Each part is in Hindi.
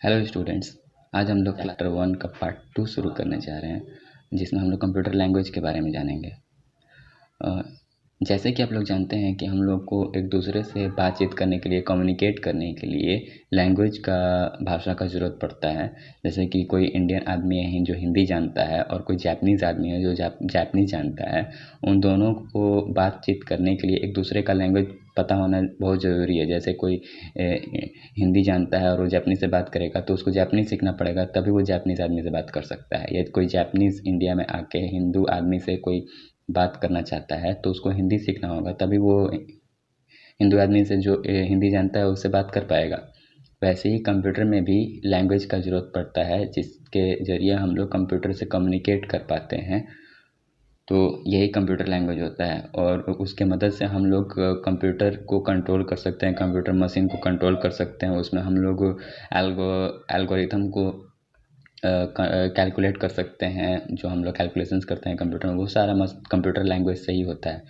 Hello students. आज हम लोग चैप्टर 1 का पार्ट 2 शुरू करने जा रहे हैं, जिसमें हम लोग कंप्यूटर लैंग्वेज के बारे में जानेंगे। अ, जैसे कि आप लोग जानते हैं कि हम लोग को एक दूसरे से बातचीत करने के लिए, कम्युनिकेट करने के लिए लैंग्वेज का, भाषा का ज़रूरत पड़ता है। जैसे कि कोई इंडियन आदमी है जो हिंदी जानता है और कोई जापानीज़ आदमी है जो जापानीज़ जानता है। उन दोनों को बातचीत करने के लिए एक दूसरे का लैंग्वेज पता होना बहुत ज़रूरी है। जैसे कोई हिंदी जानता है और वो जापानीज़ से बात करेगा तो उसको जापानीज़ सीखना पड़ेगा, तभी वो जापानीज़ आदमी से बात कर सकता है। या कोई जापानीज़ इंडिया में आके हिंदू आदमी से कोई बात करना चाहता है तो उसको हिंदी सीखना होगा, तभी वो हिंदू आदमी से जो हिंदी जानता है उससे बात कर पाएगा। वैसे ही कंप्यूटर में भी लैंग्वेज का ज़रूरत पड़ता है, जिसके ज़रिए हम लोग कंप्यूटर से कम्युनिकेट कर पाते हैं। तो यही कंप्यूटर लैंग्वेज होता है और उसके मदद से हम लोग कंप्यूटर को कंट्रोल कर सकते हैं, कंप्यूटर मशीन को कंट्रोल कर सकते हैं। उसमें हम लोग एल्गोरिथम को कैलकुलेट कर सकते हैं। जो हम लोग कैलकुलेशंस करते हैं कंप्यूटर में, वो सारा कंप्यूटर लैंग्वेज से ही होता है।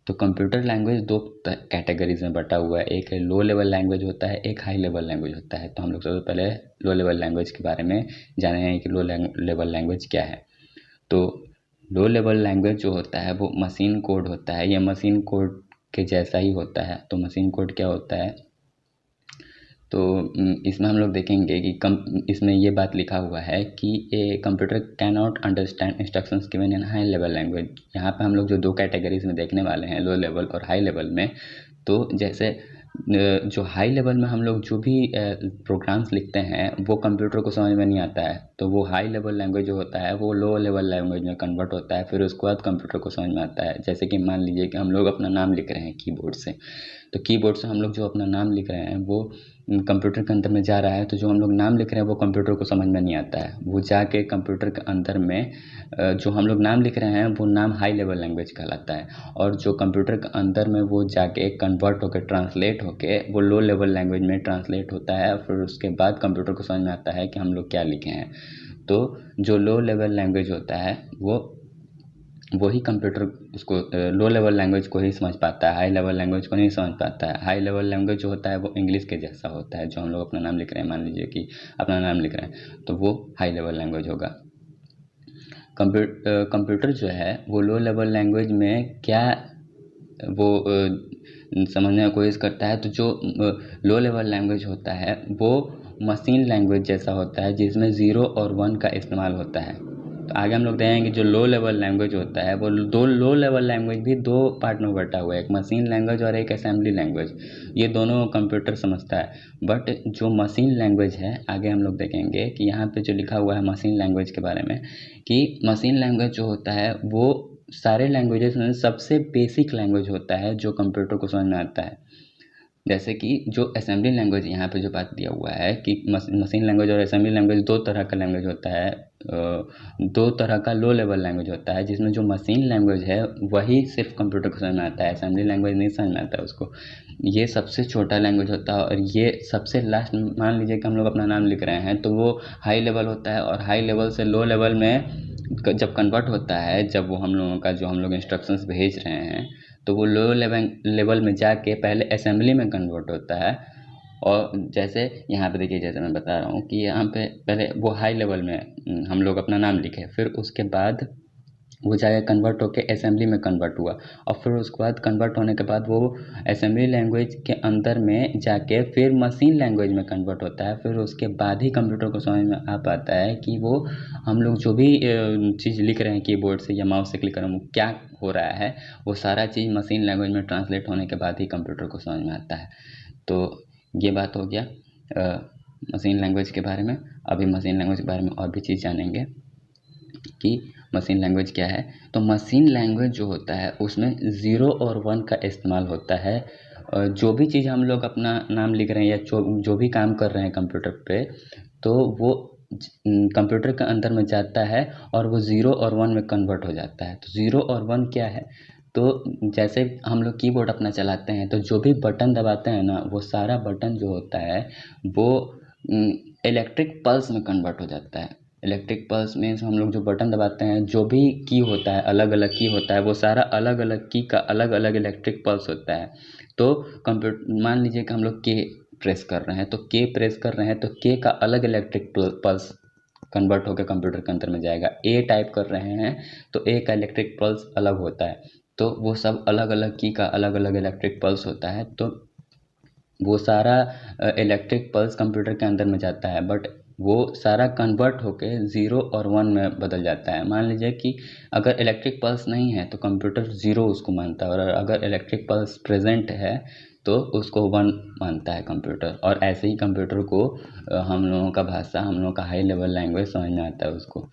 तो कंप्यूटर लैंग्वेज दो कैटेगरीज में बटा हुआ है। एक है लो लेवल लैंग्वेज होता है, एक हाई लेवल लैंग्वेज होता है। तो हम लोग सबसे पहले लो लेवल लैंग्वेज के बारे में जाने हैं कि लो लेवल लैंग्वेज क्या है। तो लो लेवल लैंग्वेज जो होता है वो मशीन कोड होता है। ये मशीन कोड के जैसा ही होता है। तो मशीन कोड क्या होता है, तो इसमें हम लोग देखेंगे कि इसमें ये बात लिखा हुआ है कि a computer can not understand instructions given in high level language. यहाँ पे हम लोग जो दो कैटेगरीज में देखने वाले हैं, लो लेवल और हाई लेवल में। तो जैसे जो हाई लेवल में हम लोग जो भी प्रोग्राम्स लिखते हैं वो कंप्यूटर को समझ में नहीं आता है, तो वो हाई लेवल लैंग्वेज जो होता है वो लो लेवल लैंग्वेज में कन्वर्ट होता है। फिर उसके बाद कंप्यूटर को समझ में आता है। जैसे कि मान लीजिए कि हम लोग अपना नाम लिख रहे हैं कीबोर्ड से, तो कीबोर्ड से हम लोग जो अपना नाम लिख रहे हैं वो कंप्यूटर के अंदर में जा रहा है। तो जो हम लोग नाम लिख रहे हैं वो कंप्यूटर को समझ में नहीं आता है। वो जाके कंप्यूटर के अंदर में जो हम लोग नाम लिख रहे हैं वो नाम हाई लेवल लैंग्वेज कहलाता है। और जो कंप्यूटर के अंदर में वो जाके कन्वर्ट होकर, ट्रांसलेट होके वो लो लेवल लैंग्वेज में ट्रांसलेट होता है। फिर उसके बाद कंप्यूटर को समझ में आता है कि हम लोग क्या लिखे हैं। तो जो लो लेवल लैंग्वेज होता है वही कंप्यूटर उसको लो लेवल लैंग्वेज को ही समझ पाता है, हाई लेवल लैंग्वेज को नहीं समझ पाता है। हाई लेवल लैंग्वेज जो होता है वो इंग्लिश के जैसा होता है। जो हम लोग अपना नाम लिख रहे हैं, मान लीजिए कि अपना नाम लिख रहे हैं, तो वो हाई लेवल लैंग्वेज होगा। कंप्यूटर जो है वो लो लेवल लैंग्वेज में क्या वो समझने की कोशिश करता है। तो जो लो लेवल लैंग्वेज होता है वो मशीन लैंग्वेज जैसा होता है, जिसमें 0 और 1 का इस्तेमाल होता है। तो आगे हम लोग देखेंगे जो लो लेवल लैंग्वेज होता है वो दो लो लेवल लैंग्वेज भी दो पार्ट में बटा हुआ है, एक मशीन लैंग्वेज और एक असेंबली लैंग्वेज। ये दोनों कंप्यूटर समझता है। बट जो मशीन लैंग्वेज है, आगे हम लोग देखेंगे कि यहाँ पे जो लिखा हुआ है मशीन लैंग्वेज के बारे में, कि मशीन लैंग्वेज जो होता है वो सारे लैंग्वेजेस में सबसे बेसिक लैंग्वेज होता है जो कंप्यूटर को समझ में आता है। जैसे कि जो असेंबली लैंग्वेज यहाँ पे जो बात दिया हुआ है कि मशीन लैंग्वेज और असेंबली लैंग्वेज दो तरह का लैंग्वेज होता है, दो तरह का लो लेवल लैंग्वेज होता है। जिसमें जो मशीन लैंग्वेज है वही सिर्फ कंप्यूटर को समझ में आता है, असेंबली लैंग्वेज नहीं समझ में आता है उसको। ये सबसे छोटा लैंग्वेज होता है और ये सबसे लास्ट। मान लीजिए कि हम लोग अपना नाम लिख रहे हैं तो वो हाई लेवल होता है, और हाई लेवल से लो लेवल में जब कन्वर्ट होता है, जब वो हम लोगों का जो हम लोग इंस्ट्रक्शंस भेज रहे हैं, तो वो लो लेवल में जाके पहले असेंबली में कन्वर्ट होता है। और जैसे यहाँ पे देखिए, जैसे मैं बता रहा हूँ कि यहाँ पे पहले वो हाई लेवल में हम लोग अपना नाम लिखे, फिर उसके बाद वो जाके कन्वर्ट होके असेंबली में कन्वर्ट हुआ। और फिर उसके बाद कन्वर्ट होने के बाद वो असेंबली लैंग्वेज के अंदर में जाके फिर मशीन लैंग्वेज में कन्वर्ट होता है। फिर उसके बाद ही कंप्यूटर को समझ में आ पाता है कि वो हम लोग जो भी चीज़ लिख रहे हैं कीबोर्ड से या माउस से क्लिक कर रहे हैं वो क्या हो रहा है। वो सारा चीज़ मशीन लैंग्वेज में ट्रांसलेट होने के बाद ही कंप्यूटर को समझ में आता है। तो ये बात हो गया मशीन लैंग्वेज के बारे में। अभी मशीन लैंग्वेज के बारे में और भी चीज़ जानेंगे कि मशीन लैंग्वेज क्या है। तो मशीन लैंग्वेज जो होता है उसमें 0 और 1 का इस्तेमाल होता है। जो भी चीज़ हम लोग अपना नाम लिख रहे हैं या जो भी काम कर रहे हैं कंप्यूटर पे, तो वो कंप्यूटर के अंदर में जाता है और वो 0 और 1 में कन्वर्ट हो जाता है। तो 0 और 1 क्या है, तो जैसे हम लोग कीबोर्ड अपना चलाते हैं तो जो भी बटन दबाते हैं ना, वो सारा बटन जो होता है वो इलेक्ट्रिक पल्स में कन्वर्ट हो जाता है। इलेक्ट्रिक पल्स मीन्स हम लोग जो बटन दबाते हैं, जो भी की होता है, अलग अलग की होता है, वो सारा अलग अलग की का अलग अलग इलेक्ट्रिक पल्स होता है। तो कंप्यूटर मान लीजिए कि हम लोग प्रेस कर रहे हैं तो के प्रेस कर रहे हैं तो के का अलग इलेक्ट्रिक पल्स कन्वर्ट होकर कंप्यूटर के अंदर में जाएगा। ए टाइप कर रहे हैं तो ए का इलेक्ट्रिक पल्स अलग होता है, तो वो सब अलग अलग की का अलग अलग इलेक्ट्रिक पल्स होता है। तो वो सारा इलेक्ट्रिक पल्स कंप्यूटर के अंदर में जाता है, बट वो सारा कन्वर्ट होके 0 और 1 में बदल जाता है। मान लीजिए कि अगर इलेक्ट्रिक पल्स नहीं है तो कंप्यूटर 0 उसको मानता है, और अगर इलेक्ट्रिक पल्स प्रेजेंट है तो उसको 1 मानता है कंप्यूटर। और ऐसे ही कंप्यूटर को हम लोगों का भाषा, हम लोगों का हाई लेवल लैंग्वेज समझ में आता है उसको।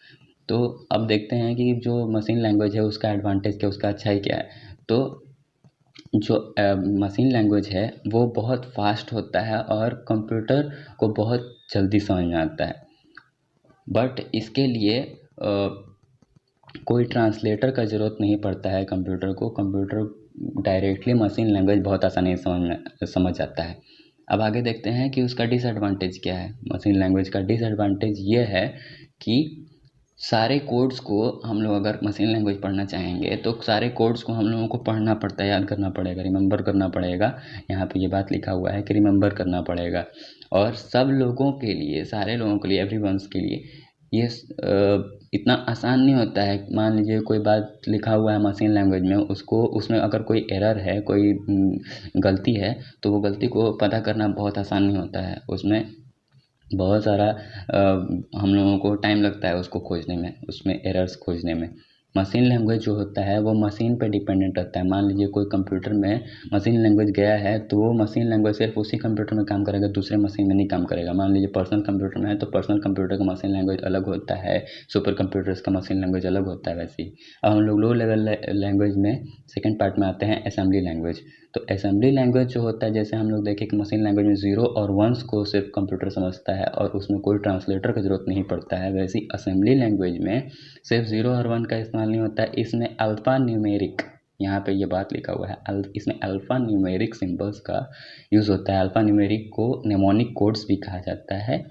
तो अब देखते हैं कि जो मशीन लैंग्वेज है उसका एडवांटेज क्या, उसका अच्छाई क्या है। तो जो मशीन लैंग्वेज है वो बहुत फास्ट होता है और कंप्यूटर को बहुत जल्दी समझ में आता है, बट इसके लिए कोई ट्रांसलेटर का ज़रूरत नहीं पड़ता है कंप्यूटर को। कंप्यूटर डायरेक्टली मशीन लैंग्वेज बहुत आसानी से समझ जाता है। अब आगे देखते हैं कि उसका डिसएडवांटेज क्या है। मशीन लैंग्वेज का डिसएडवांटेज ये है कि सारे कोड्स को हम लोग अगर मशीन लैंग्वेज पढ़ना चाहेंगे तो सारे कोड्स को हम लोगों को पढ़ना पड़ता है, याद करना पड़ेगा, रिमेंबर करना पड़ेगा। यहाँ पे ये बात लिखा हुआ है कि रिमेंबर करना पड़ेगा। और सब लोगों के लिए, सारे लोगों के लिए, एवरीवन्स के लिए ये इतना आसान नहीं होता है। मान लीजिए कोई बात लिखा हुआ है मशीन लैंग्वेज में, उसको उसमें अगर कोई एरर है, कोई गलती है, तो वो गलती को पता करना बहुत आसान नहीं होता है। उसमें बहुत सारा हम लोगों को टाइम लगता है उसको खोजने में, उसमें एरर्स खोजने में। मशीन लैंग्वेज जो होता है वो मशीन पे डिपेंडेंट रहता है। मान लीजिए कोई कंप्यूटर में मशीन लैंग्वेज गया है तो वो मशीन लैंग्वेज सिर्फ उसी कंप्यूटर में काम करेगा, दूसरे मशीन में नहीं काम करेगा। मान लीजिए पर्सनल कंप्यूटर में है तो पर्सनल कंप्यूटर का मशीन लैंग्वेज अलग होता है, सुपर कंप्यूटर्स का मशीन लैंग्वेज अलग होता है। वैसे ही अब हम लोग लो लेवल लैंग्वेज में सेकेंड पार्ट में आते हैं, असेंबली लैंग्वेज। तो असेंबली लैंग्वेज जो होता है, जैसे हम लोग देखें कि मशीन लैंग्वेज में 0 और 1 को सिर्फ कंप्यूटर समझता है और उसमें कोई ट्रांसलेटर की ज़रूरत नहीं पड़ता है, वैसे ही असेंबली लैंग्वेज में सिर्फ 0 और 1 का इस्तेमाल नहीं होता है। इसमें अल्फ़ा न्यूमेरिक, यहाँ पे ये बात लिखा हुआ है, इसमें अल्फ़ा न्यूमेरिक सिंबल्स का यूज़ होता है। अल्फ़ा न्यूमेरिक को नेमोनिक कोड्स भी कहा जाता है,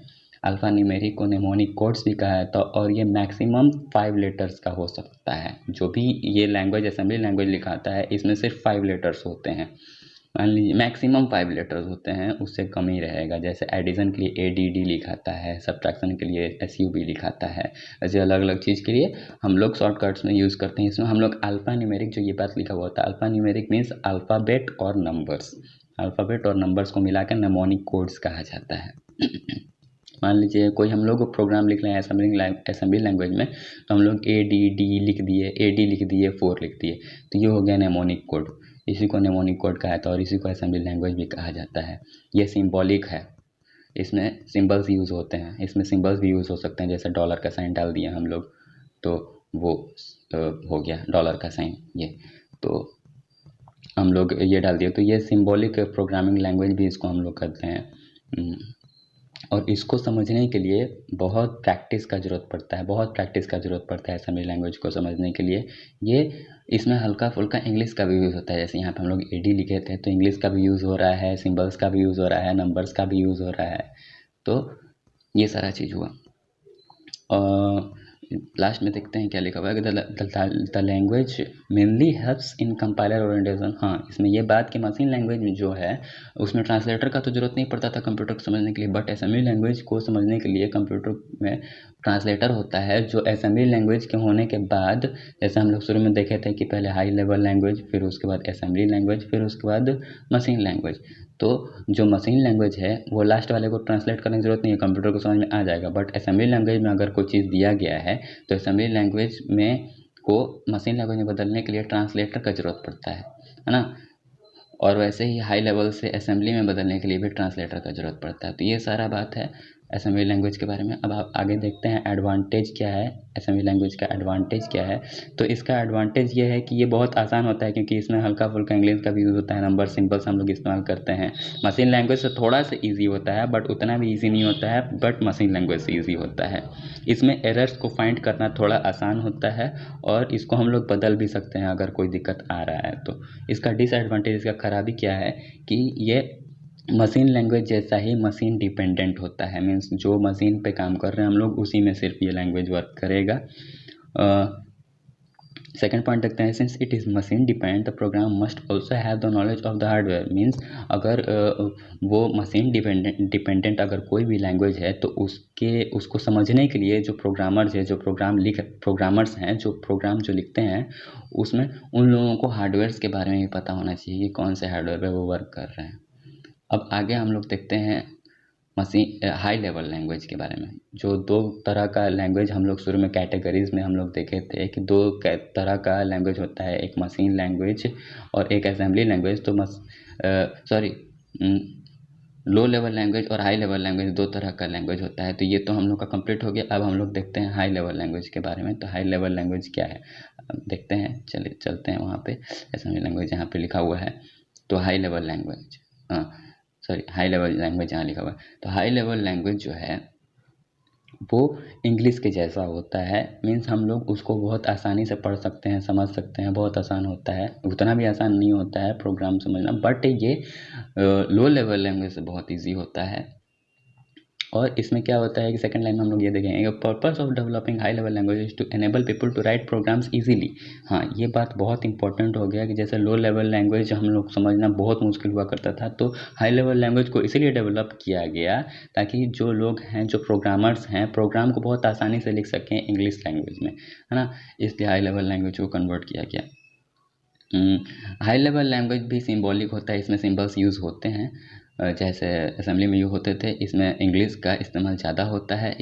अल्फ़ा न्यूमेरिक को नेमोनिक कोड्स भी कहा जाता है। और ये मैक्सिमम 5 लेटर्स का हो सकता है। जो भी ये लैंग्वेज असेंबली लैंग्वेज लिखाता है इसमें सिर्फ 5 लेटर्स होते हैं। मान लीजिए मैक्सिमम 5 लेटर्स होते हैं, उससे कम ही रहेगा। जैसे एडिशन के लिए ADD लिखाता है, सब्ट्रैक्शन के लिए SUB लिखाता है। ऐसे अलग अलग चीज़ के लिए हम लोग शॉर्टकट्स में यूज़ करते हैं। इसमें हम लोग अल्फ़ा न्यूमेरिक, जो ये बात लिखा हुआ होता है, अल्फ़ा न्यूमेरिक मीन्स अल्फ़ाबेट और नंबर्स, अल्फ़ाबेट और नंबर्स को मिलाकर नेमोनिक कोड्स कहा जाता है। मान लीजिए कोई हम लोग प्रोग्राम लिख रहे हैं असेंबली लैंग्वेज में, तो हम लोग ADD लिख दिए, AD लिख दिए, 4 लिख दिए, तो ये हो गया नेमोनिक कोड। इसी को नेमोनिक कोड कहा जाता है और इसी को असेंबली लैंग्वेज भी कहा जाता है। ये सिंबॉलिक है, इसमें सिंबल्स यूज़ होते हैं। इसमें सिंबल्स भी यूज़ हो सकते हैं, जैसे डॉलर का साइन डाल दिया हम लोग तो वो हो गया डॉलर का साइन। ये तो हम लोग ये डाल दिया, तो ये सिंबॉलिक प्रोग्रामिंग लैंग्वेज भी इसको हम लोग करते हैं। और इसको समझने के लिए बहुत प्रैक्टिस का ज़रूरत पड़ता है, बहुत प्रैक्टिस का ज़रूरत पड़ता है असेंबली लैंग्वेज को समझने के लिए। ये इसमें हल्का फुल्का इंग्लिश का भी यूज़ होता है। जैसे यहाँ पे हम लोग AD लिखे थे तो इंग्लिश का भी यूज़ हो रहा है, सिंबल्स का भी यूज़ हो रहा है, नंबर्स का भी यूज़ हो रहा है। तो ये सारा चीज़ हुआ। लास्ट में देखते हैं क्या लिखा हुआ है, the language mainly helps in compiler orientation. हाँ, इसमें ये बात कि मशीन लैंग्वेज में जो है उसमें ट्रांसलेटर का तो ज़रूरत नहीं पड़ता था कंप्यूटर को समझने के लिए, बट असेंबली लैंग्वेज को समझने के लिए कंप्यूटर में ट्रांसलेटर होता है, जो असेंबली लैंग्वेज के होने के बाद, जैसे हम लोग शुरू में देखे थे कि पहले हाई लेवल लैंग्वेज, फिर उसके बाद असेंबली लैंग्वेज, फिर उसके बाद मशीन लैंग्वेज। तो जो मशीन लैंग्वेज है वो लास्ट वाले को ट्रांसलेट करने की ज़रूरत नहीं है, कंप्यूटर को समझ में आ जाएगा। बट असेंबली लैंग्वेज में अगर कोई चीज़ दिया गया है तो असेंबली लैंग्वेज में को मशीन लैंग्वेज में बदलने के लिए ट्रांसलेटर का ज़रूरत पड़ता है ना। और वैसे ही हाई लेवल से असेंबली में बदलने के लिए भी ट्रांसलेटर का ज़रूरत पड़ता है। तो ये सारा बात है असेंबली लैंग्वेज के बारे में। अब आप आगे देखते हैं एडवांटेज क्या है, असेंबली लैंग्वेज का एडवांटेज क्या है। तो इसका एडवांटेज ये है कि ये बहुत आसान होता है, क्योंकि इसमें हल्का फुल्का इंग्लिश का भी यूज़ होता है, नंबर सिंबल्स हम लोग इस्तेमाल करते हैं। मशीन लैंग्वेज से थोड़ा सा ईजी होता है, बट उतना भी ईजी नहीं होता है, बट मशीन लैंग्वेज से ईजी होता है। इसमें एरर्स को फाइंड करना थोड़ा आसान होता है और इसको हम लोग बदल भी सकते हैं अगर कोई दिक्कत आ रहा है तो। इसका डिसएडवांटेज, इसका खराबी क्या है कि ये मशीन लैंग्वेज जैसा ही मशीन डिपेंडेंट होता है। मीन्स जो मशीन पे काम कर रहे हैं हम लोग, उसी में सिर्फ ये लैंग्वेज वर्क करेगा। सेकंड पॉइंट देखते हैं, since it is machine depend the program must also have the knowledge of the hardware. Means अगर वो मशीन डिपेंडेंट अगर कोई भी लैंग्वेज है तो उसको समझने के लिए जो प्रोग्रामर्स है, जो प्रोग्रामर्स हैं, जो प्रोग्राम जो लिखते हैं, उसमें उन लोगों को हार्डवेयर्स के बारे में भी पता होना चाहिए कि कौन से हार्डवेयर पर वो वर्क कर रहे हैं। अब आगे हम लोग देखते हैं मशीन हाई लेवल लैंग्वेज के बारे में। जो दो तरह का लैंग्वेज हम लोग शुरू में कैटेगरीज में हम लोग देखे थे कि दो तरह का लैंग्वेज होता है, एक मशीन लैंग्वेज और एक असेंबली लैंग्वेज। तो लो लेवल लैंग्वेज और हाई लेवल लैंग्वेज दो तरह का लैंग्वेज होता है। तो ये तो हम लोग का कंप्लीट हो गया। अब हम लोग देखते हैं हाई लेवल लैंग्वेज के बारे में। तो हाई लेवल लैंग्वेज क्या है देखते हैं, चलते हैं वहाँ पे। असेंबली लैंग्वेज यहाँ पे लिखा हुआ है, तो high level language high level language यहाँ लिखा हुआ है। तो हाई लेवल लैंग्वेज जो है वो इंग्लिश के जैसा होता है। मीन्स हम लोग उसको बहुत आसानी से पढ़ सकते हैं, समझ सकते हैं, बहुत आसान होता है। उतना भी आसान नहीं होता है प्रोग्राम समझना, बट ये लो लेवल लैंग्वेज से बहुत इजी होता है। और इसमें क्या होता है कि सेकंड लाइन में हम लोग ये देखेंगे, purpose of developing high level language is to enable people to write programs easily. हाँ, ये बात बहुत इंपॉर्टेंट हो गया कि जैसे लो लेवल लैंग्वेज हम लोग समझना बहुत मुश्किल हुआ करता था, तो हाई लेवल लैंग्वेज को इसीलिए डेवलप किया गया ताकि जो लोग हैं, जो प्रोग्रामर्स हैं, प्रोग्राम को बहुत आसानी से लिख सकें इंग्लिश लैंग्वेज में, है ना। इसलिए हाई लेवल लैंग्वेज को कन्वर्ट किया गया। हाई लेवल लैंग्वेज भी सिंबॉलिक होता है, इसमें सिंबल्स यूज़ होते हैं जैसे असेंबली में यूज होते थे। इसमें इंग्लिश का इस्तेमाल ज़्यादा होता है,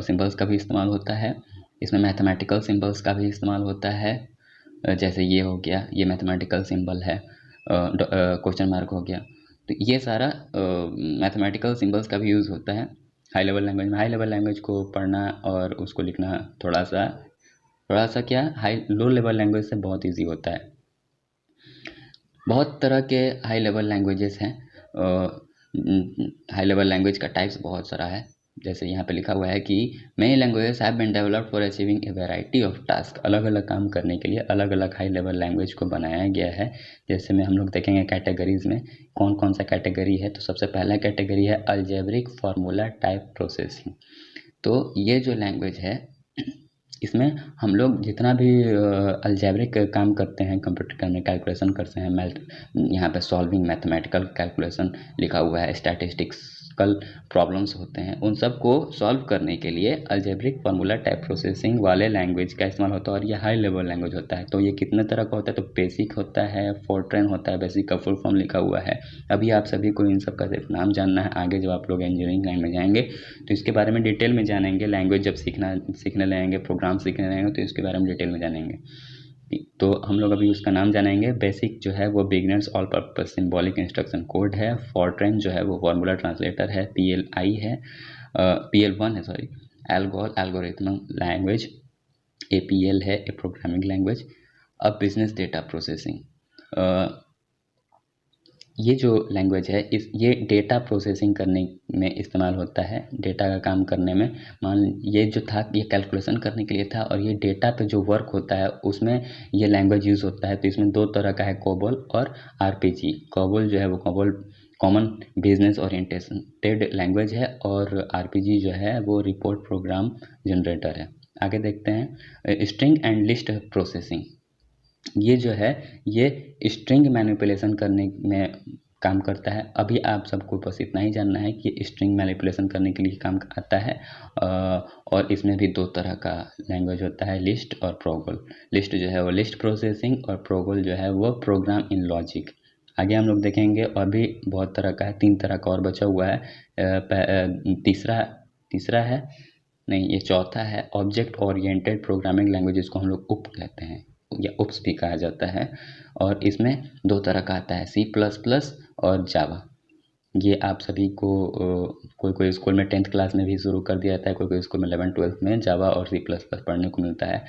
सिंबल्स का भी इस्तेमाल होता है। इसमें मैथमेटिकल सिंबल्स का भी इस्तेमाल होता है, जैसे ये हो गया, ये मैथमेटिकल सिंबल है, क्वेश्चन मार्क हो गया। तो ये सारा मैथमेटिकल सिंबल्स का भी यूज़ होता है हाई लेवल लैंग्वेज में। हाई लेवल लैंग्वेज को पढ़ना और उसको लिखना थोड़ा सा क्या लो लेवल लैंग्वेज से बहुत इजी होता है। बहुत तरह के हाई लेवल लैंग्वेजेस हैं। हाई लेवल लैंग्वेज का टाइप्स बहुत सारा है। जैसे यहाँ पे लिखा हुआ है कि many languages have been developed for achieving a variety of task. अलग अलग काम करने के लिए अलग अलग हाई लेवल लैंग्वेज को बनाया गया है। जैसे में हम लोग देखेंगे कैटेगरीज में कौन कौन सा कैटेगरी है। तो सबसे पहला कैटेगरी है अलजेब्रिक फार्मूला टाइप प्रोसेसिंग। तो ये जो लैंग्वेज है इसमें हम लोग जितना भी अलजेब्रिक काम करते हैं, कंप्यूटर में कैलकुलेशन करते हैं, यहाँ पे सॉल्विंग मैथमेटिकल कैलकुलेशन लिखा हुआ है, स्टैटिस्टिकल प्रॉब्लम्स होते हैं, उन सब को सॉल्व करने के लिए अलजेब्रिक फार्मूला टाइप प्रोसेसिंग वाले लैंग्वेज का इस्तेमाल होता है। और ये हाई लेवल लैंग्वेज होता है। तो ये कितने तरह का होता है, तो बेसिक होता है, फोर्ट्रेन होता है। बेसिक का फुल फॉर्म लिखा हुआ है। अभी आप सभी को इन सब का सिर्फ नाम जानना है। आगे जब आप लोग इंजीनियरिंग लाइन में जाएंगे तो इसके बारे में डिटेल में जानेंगे। लैंग्वेज जब सीखने लगेंगे, प्रोग्राम सीखने लगेंगे, तो इसके बारे में डिटेल में जानेंगे। तो हम लोग अभी उसका नाम जानेंगे। बेसिक जो है वो beginners all purpose symbolic instruction code है। फोर्ट्रेन जो है वो फार्मूला ट्रांसलेटर है। PLI है, PL1 है, सॉरी, एल्गोरिथम लैंग्वेज। APL है, ए प्रोग्रामिंग लैंग्वेज। अब बिजनेस डेटा प्रोसेसिंग, ये जो लैंग्वेज है ये डेटा प्रोसेसिंग करने में इस्तेमाल होता है। डेटा का काम करने में, मान ये जो था ये कैलकुलेशन करने के लिए था, और ये डेटा पे जो वर्क होता है उसमें ये लैंग्वेज यूज़ होता है। तो इसमें दो तरह का है, कोबोल और RPG। कोबोल जो है वो कॉमन बिजनेस ओरिएंटेड लैंग्वेज है, और RPG जो है वो रिपोर्ट प्रोग्राम जनरेटर है। आगे देखते हैं स्ट्रिंग एंड लिस्ट प्रोसेसिंग। ये जो है ये स्ट्रिंग मैनिपुलेशन करने में काम करता है। अभी आप सबको बस इतना ही जानना है कि स्ट्रिंग मैनिपुलेशन करने के लिए काम आता है। और इसमें भी दो तरह का लैंग्वेज होता है, लिस्ट और प्रोगोल। लिस्ट जो है वो लिस्ट प्रोसेसिंग, और प्रोगोल जो है वो प्रोग्राम इन लॉजिक। आगे हम लोग देखेंगे और भी बहुत तरह का है, 3 तरह का और बचा हुआ है। तीसरा है, नहीं, ये चौथा है ऑब्जेक्ट ओरिएंटेड प्रोग्रामिंग लैंग्वेज, जिसको हम लोग उप कहते हैं या उप्स भी कहा जाता है। और इसमें 2 तरह का आता है, C++ और जावा। ये आप सभी को कोई स्कूल में 10th क्लास में भी शुरू कर दिया जाता है, कोई स्कूल में 11th-12th में जावा और C++ पढ़ने को मिलता है।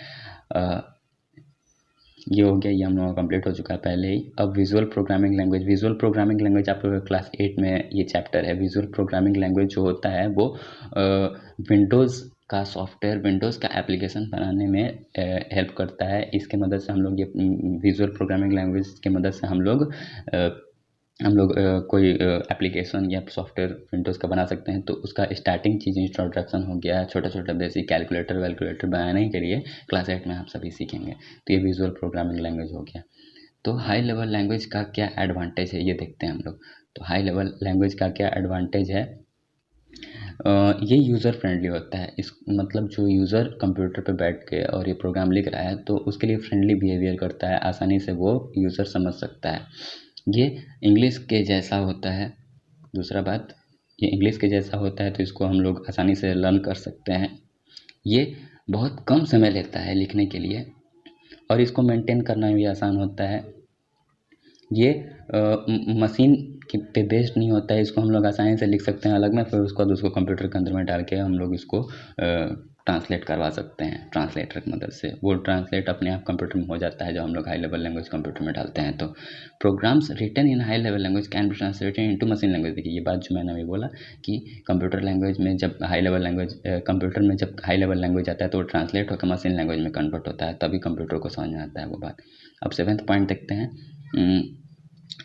ये हो गया, ये हम लोगों का कंप्लीट हो चुका है पहले ही। अब विजुअल प्रोग्रामिंग लैंग्वेज आप लोगों का क्लास 8 में ये चैप्टर है। विजुअल प्रोग्रामिंग लैंग्वेज जो होता है वो विंडोज़ का सॉफ्टवेयर, विंडोज़ का एप्लीकेशन बनाने में हेल्प करता है। इसके मदद से हम लोग ये विजुअल प्रोग्रामिंग लैंग्वेज की मदद से हम लोग हम लोग कोई एप्लीकेशन या सॉफ्टवेयर विंडोज़ का बना सकते हैं, तो उसका स्टार्टिंग चीज़ इंट्रोडक्शन हो गया, छोटा छोटा बेसिक कैलकुलेटर वैलकुलेटर बनाने के लिए क्लास 8 में आप सभी सीखेंगे। तो ये विजुअल प्रोग्रामिंग लैंग्वेज हो गया। तो हाई लेवल लैंग्वेज का क्या एडवांटेज है, ये देखते हैं हम लोग। तो हाई लेवल लैंग्वेज का क्या एडवांटेज है, ये यूज़र फ्रेंडली होता है। इस मतलब जो यूज़र कंप्यूटर पे बैठ के और ये प्रोग्राम लिख रहा है, तो उसके लिए फ्रेंडली बिहेवियर करता है, आसानी से वो यूज़र समझ सकता है। ये इंग्लिश के जैसा होता है। दूसरा बात, ये इंग्लिश के जैसा होता है, तो इसको हम लोग आसानी से लर्न कर सकते हैं। ये बहुत कम समय लेता है लिखने के लिए, और इसको मेंटेन करना भी आसान होता है। ये मशीन पे बेस्ड नहीं होता है, इसको हम लोग आसानी से लिख सकते हैं अलग में, फिर उसके बाद उसको कंप्यूटर के अंदर में डाल के हम लोग इसको ट्रांसलेट करवा सकते हैं ट्रांसलेटर की मदद से। वो ट्रांसलेट अपने आप कंप्यूटर में हो जाता है जब हम लोग हाई लेवल लैंग्वेज कंप्यूटर में डालते हैं। तो programs written in high level language can be translated into machine language. देखिए ये बात जो मैंने अभी बोला कि कंप्यूटर लैंग्वेज में जब हाई लेवल लैंग्वेज कंप्यूटर में जब हाई लेवल लैंग्वेज आता है तो वो ट्रांसलेट होकर मशीन लैंग्वेज में कन्वर्ट होता है, तभी कंप्यूटर को समझ में आता है वो बात। अब 7th पॉइंट देखते हैं।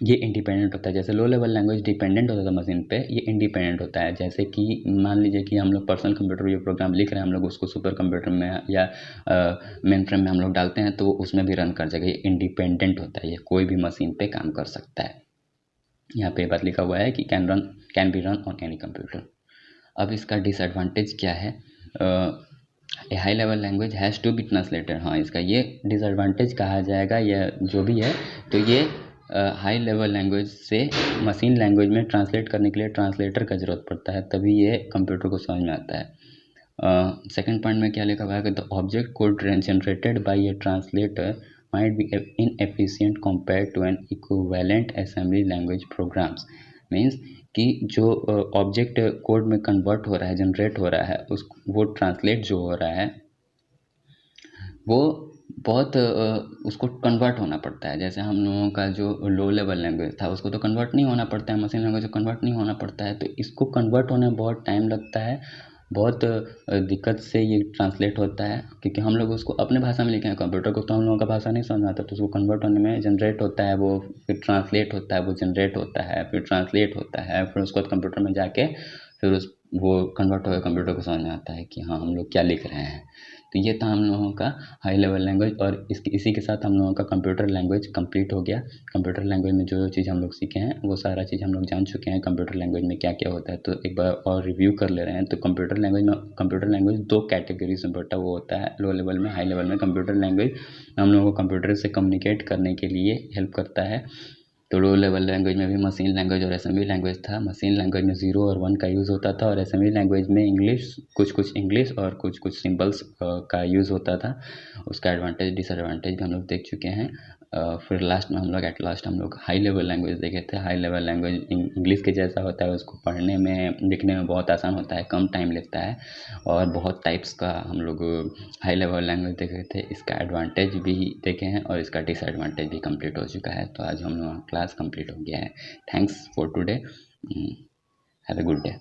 ये इंडिपेंडेंट होता है। जैसे लो लेवल लैंग्वेज डिपेंडेंट होता था मशीन पे, ये इंडिपेंडेंट होता है। जैसे कि मान लीजिए कि हम लोग पर्सनल कंप्यूटर ये प्रोग्राम लिख रहे हैं, हम लोग उसको सुपर कंप्यूटर में या मेन फ्रेम में हम लोग डालते हैं तो वो उसमें भी रन कर जाएगा। ये इंडिपेंडेंट होता है, ये कोई भी मशीन पे काम कर सकता है। यहाँ पे बात लिखा हुआ है कि can be run on any computer. अब इसका डिसएडवांटेज क्या है, a high level language has to be translated. हाँ, इसका ये डिसएडवांटेज कहा जाएगा या जो भी है, तो ये हाई लेवल लैंग्वेज से मशीन लैंग्वेज में ट्रांसलेट करने के लिए ट्रांसलेटर का ज़रूरत पड़ता है, तभी ये कंप्यूटर को समझ में आता है। सेकंड पॉइंट में क्या लिखा हुआ है कि the object code generated by a translator might be inefficient compare to an equivalent assembly language programs. Means कि जो ऑब्जेक्ट कोड में कन्वर्ट हो रहा है, जनरेट हो रहा है, उस वो ट्रांसलेट जो हो रहा है वो बहुत उसको कन्वर्ट होना पड़ता है। जैसे हम लोगों का जो लो लेवल लैंग्वेज था उसको तो कन्वर्ट नहीं होना पड़ता है, मशीन लैंग्वेज को कन्वर्ट नहीं होना पड़ता है, तो इसको कन्वर्ट होने में बहुत टाइम लगता है, बहुत दिक्कत से ये ट्रांसलेट होता है, क्योंकि हम लोग उसको अपने भाषा में लिखे हैं। कंप्यूटर को तो हम लोगों का भाषा नहीं समझ आता, तो उसको कन्वर्ट होने में जनरेट होता है, वो फिर ट्रांसलेट होता है, वो जनरेट होता है, फिर ट्रांसलेट होता है, फिर उसके बाद कंप्यूटर में जाके फिर उस वो कन्वर्ट होकर कंप्यूटर को समझ में आता है कि हाँ हम लोग क्या लिख रहे हैं। तो ये था हम लोगों का हाई लेवल लैंग्वेज, और इसी के साथ हम लोगों का कंप्यूटर लैंग्वेज कंप्लीट हो गया। कंप्यूटर लैंग्वेज में जो जो चीज़ हम लोग सीखे हैं वो सारा चीज़ हम लोग जान चुके हैं कंप्यूटर लैंग्वेज में क्या क्या होता है। तो एक बार और रिव्यू कर ले रहे हैं। तो कंप्यूटर लैंग्वेज 2 कैटेगरीज में बटा वो होता है, लो लेवल में, हाई लेवल में। कंप्यूटर लैंग्वेज हम लोगों को कंप्यूटर से कम्युनिकेट करने के लिए हेल्प करता है। तो लो लेवल लैंग्वेज में भी मशीन लैंग्वेज और असेंबली लैंग्वेज था। मशीन लैंग्वेज में 0 और 1 का यूज़ होता था, और असेंबली लैंग्वेज में इंग्लिश, कुछ इंग्लिश और कुछ सिंबल्स का यूज़ होता था। उसका एडवांटेज डिसएडवांटेज भी हम लोग देख चुके हैं। फिर लास्ट में एट लास्ट हम लोग हाई लेवल लैंग्वेज देखे थे। हाई लेवल लैंग्वेज इंग्लिश के जैसा होता है, उसको पढ़ने में लिखने में बहुत आसान होता है, कम टाइम लगता है, और बहुत टाइप्स का हम लोग हाई लेवल लैंग्वेज देखे थे। इसका एडवांटेज भी देखे हैं और इसका डिसएडवांटेज भी कंप्लीट हो चुका है। तो आज हम लोग क्लास कंप्लीट हो गया है। Thanks for today. Have a good day.